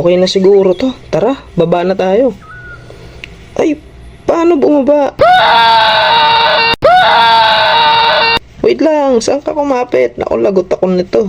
Okay na siguro to. Tara, baba na tayo. Ay, paano bumaba? Wait lang, saan ka kumapit? Naku, lagot ako nito.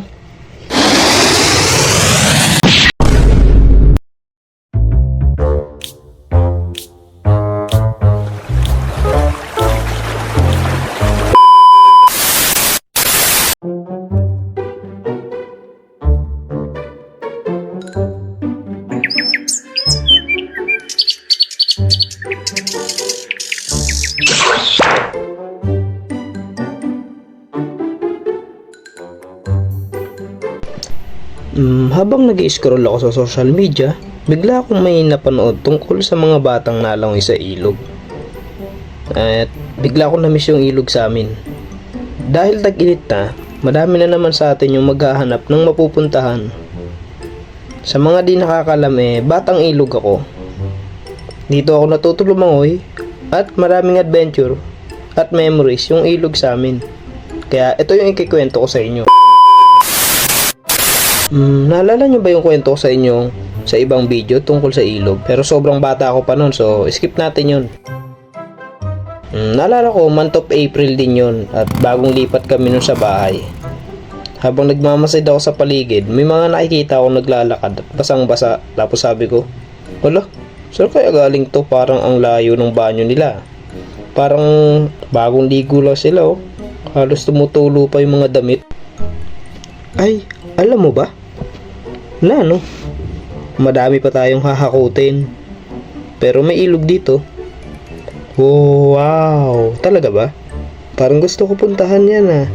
Habang nag-i-scroll ako sa social media, bigla akong may napanood tungkol sa mga batang nalangoy sa ilog. At bigla akong na-miss yung ilog sa amin. Dahil tag-init na, madami na naman sa atin yung maghahanap ng mapupuntahan. Sa mga di nakakalam batang ilog ako. Dito ako natutulumangoy at maraming adventure at memories yung ilog sa amin. Kaya ito yung ikikwento ko sa inyo. Naalala nyo ba yung kwento ko sa inyo sa ibang video tungkol sa ilog? Pero sobrang bata ako pa nun, so skip natin yun. Naalala ko, month of April din yun at bagong lipat kami nun sa bahay. Habang nagmamasid ako sa paligid, may mga nakikita ako naglalakad at basang-basa. Tapos sabi ko, wala, saan kaya galing to? Parang ang layo ng banyo nila. Parang bagong ligo lang sila oh. Halos tumutulo pa yung mga damit. Ay, alam mo ba? Na no? Madami pa tayong hahakutin. Pero may ilog dito. Oh, wow! Talaga ba? Parang gusto ko puntahan yan ah.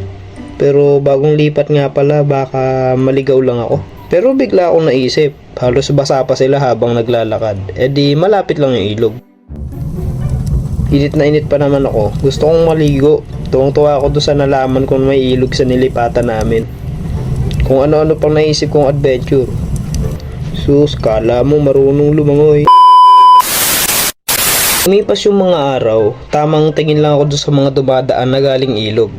Pero bagong lipat nga pala, baka maligaw lang ako. Pero bigla akong naisip, halos basa pa sila habang naglalakad. E di malapit lang yung ilog. Init na init pa naman ako. Gusto kong maligo. Tuwang-tuwa ako doon sa nalaman kung may ilog sa nilipatan namin. Kung ano-ano pang naisip kong adventure. Sus, kala mo marunong lumangoy. Umipas yung mga araw, tamang tingin lang ako doon sa mga dumadaan na galing ilog.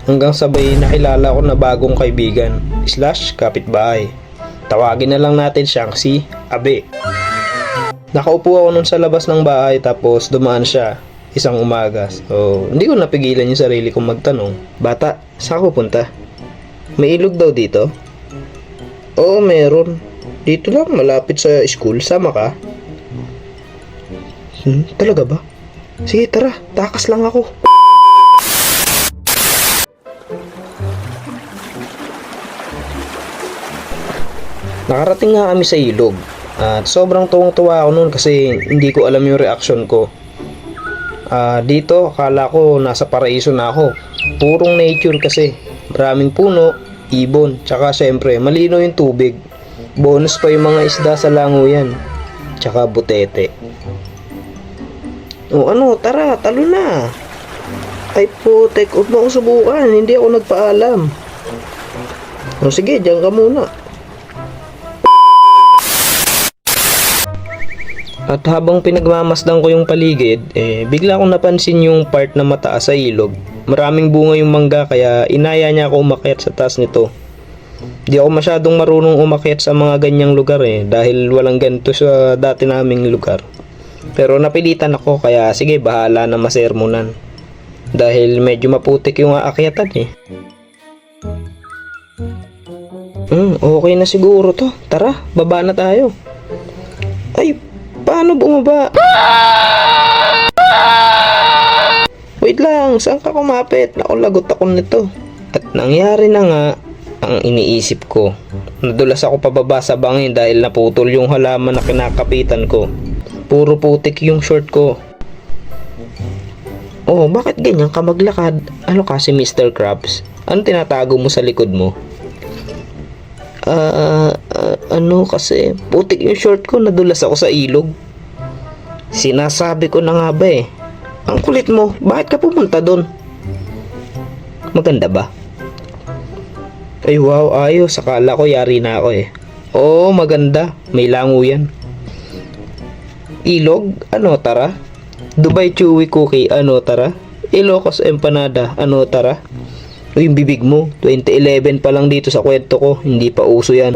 Hanggang sabay nakilala ko na bagong kaibigan, / kapitbahay. Tawagin na lang natin siyang si Abe. Nakaupo ako nun sa labas ng bahay tapos dumaan siya isang umaga. So, hindi ko napigilan yung sarili kong magtanong, bata, saan ko punta? May ilog daw dito? Oo, meron. Dito lang, malapit sa school. Sama ka? Talaga ba? Sige, tara. Takas lang ako. Nakarating nga kami sa ilog. At sobrang tuwang-tuwa ako noon kasi hindi ko alam yung reaction ko. Dito, akala ko nasa paraiso na ako. Purong nature kasi. Maraming puno, ibon, tsaka syempre malino yung tubig. Bonus pa yung mga isda sa langoyan, tsaka butete. O ano, tara, talo na. Ay putek, huwag mo akong subukan, hindi ako nagpaalam. O sige, diyan ka muna. At habang pinagmamasdan ko yung paligid, bigla akong napansin yung part na mataas sa ilog. Maraming bunga yung mangga kaya inaya niya ako umakyat sa taas nito. Di ako masyadong marunong umakyat sa mga ganyang lugar dahil walang ganito sa dati naming lugar. Pero napilitan ako kaya sige bahala na masermonan. Dahil medyo maputik yung aakyatan Okay na siguro to. Tara, baba na tayo. Ay, paano bumaba? Wait lang, saan ka kumapit? Naku, lagot ako nito. At nangyari na nga ang iniisip ko. Nadulas ako pababa sa bangin dahil naputol yung halaman na kinakapitan ko. Puro putik yung short ko. Oh, bakit ganyan ka maglakad? Ano kasi Mr. Krabs? Ano tinatago mo sa likod mo? Ano kasi putik yung short ko, nadulas ako sa ilog. Sinasabi ko na nga ba Ang kulit mo, bakit ka pumunta doon? Maganda ba? Ay wow, ayos, akala ko yari na ako Oo, maganda, may lango yan. Ilog, ano tara? Dubai Chewy Cookie, ano tara? Ilocos Empanada, ano tara? Yung bibig mo, 2011 pa lang dito sa kwento ko, hindi pa uso yan.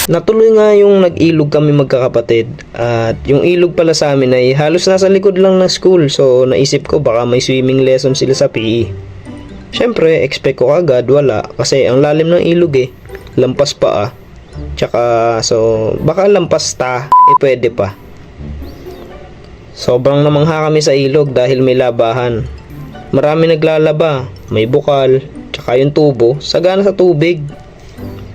Natuloy nga yung nag-ilog kami magkakapatid. At yung ilog pala sa amin ay halos nasa likod lang ng school. So naisip ko baka may swimming lesson sila sa PE. Syempre, expect ko agad wala. Kasi ang lalim ng ilog eh. Lampas pa ah. Tsaka, so baka lampas ta. Pwede pa. Sobrang namangha kami sa ilog dahil may labahan. Marami naglalaba. May bukal. Tsaka yung tubo. Sagana sa tubig.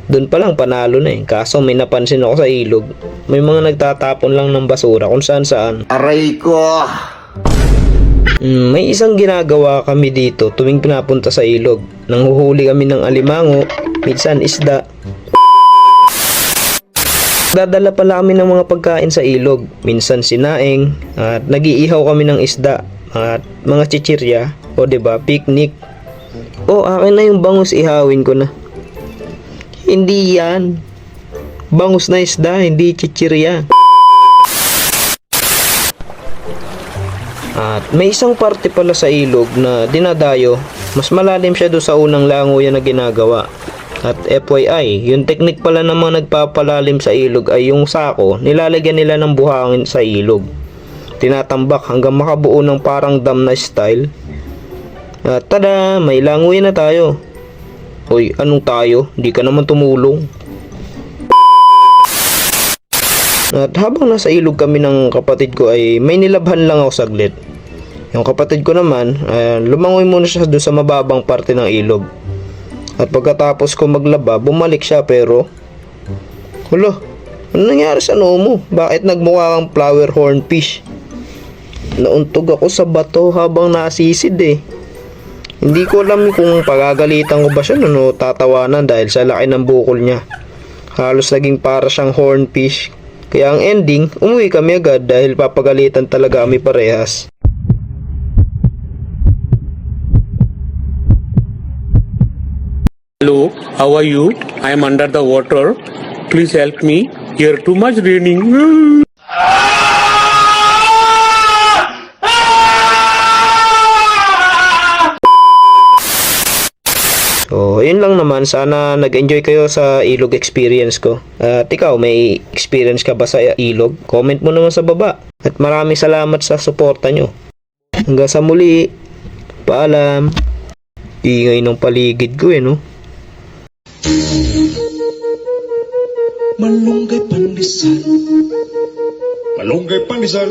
Doon pa lang panalo na eh. Kaso may napansin ako sa ilog. May mga nagtatapon lang ng basura kung saan saan. Aray ko! May isang ginagawa kami dito tuwing pinapunta sa ilog. Nanghuhuli kami ng alimango, minsan isda. Dadala pala kami ng mga pagkain sa ilog. Minsan sinaing at nag-iihaw kami ng isda at mga chichirya o 'di ba, picnic. O akin na yung bangus, ihawin ko na. Hindi yan. Bangus na isda, hindi chichirya. At may isang parte pala sa ilog na dinadayo. Mas malalim siya doon sa unang langoyan na ginagawa. At FYI, yung technique pala ng mga nagpapalalim sa ilog ay yung sako, nilalagyan nila ng buhangin sa ilog. Tinatambak hanggang makabuo ng parang dam na style. At tada, may langoyan na tayo. Hoy, anong tayo? Di ka naman tumulong. At habang nasa ilog kami ng kapatid ko ay may nilabhan lang ako saglit. Yung kapatid ko naman, lumangoy muna siya doon sa mababang parte ng ilog. At pagkatapos ko maglaba, bumalik siya pero... Hala, ano nangyari sa noo mo? Bakit nagmukha kang flower horn fish? Nauntog ako sa bato habang nasisid eh. Hindi ko alam kung pagagalitan ko ba siya o tatawanan dahil sa laki ng bukol niya. Halos naging para siyang hornfish. Kaya ang ending, umuwi kami agad dahil papagalitan talaga kami parehas. Hello, how are you? I am under the water. Please help me. Here too much raining. So, yun lang naman. Sana nag-enjoy kayo sa ilog experience ko. At ikaw, may experience ka ba sa ilog? Comment mo naman sa baba. At maraming salamat sa suporta nyo. Hanggang sa muli. Paalam. Ingay ng paligid ko no? Malunggay pandesal. Malunggay pandesal.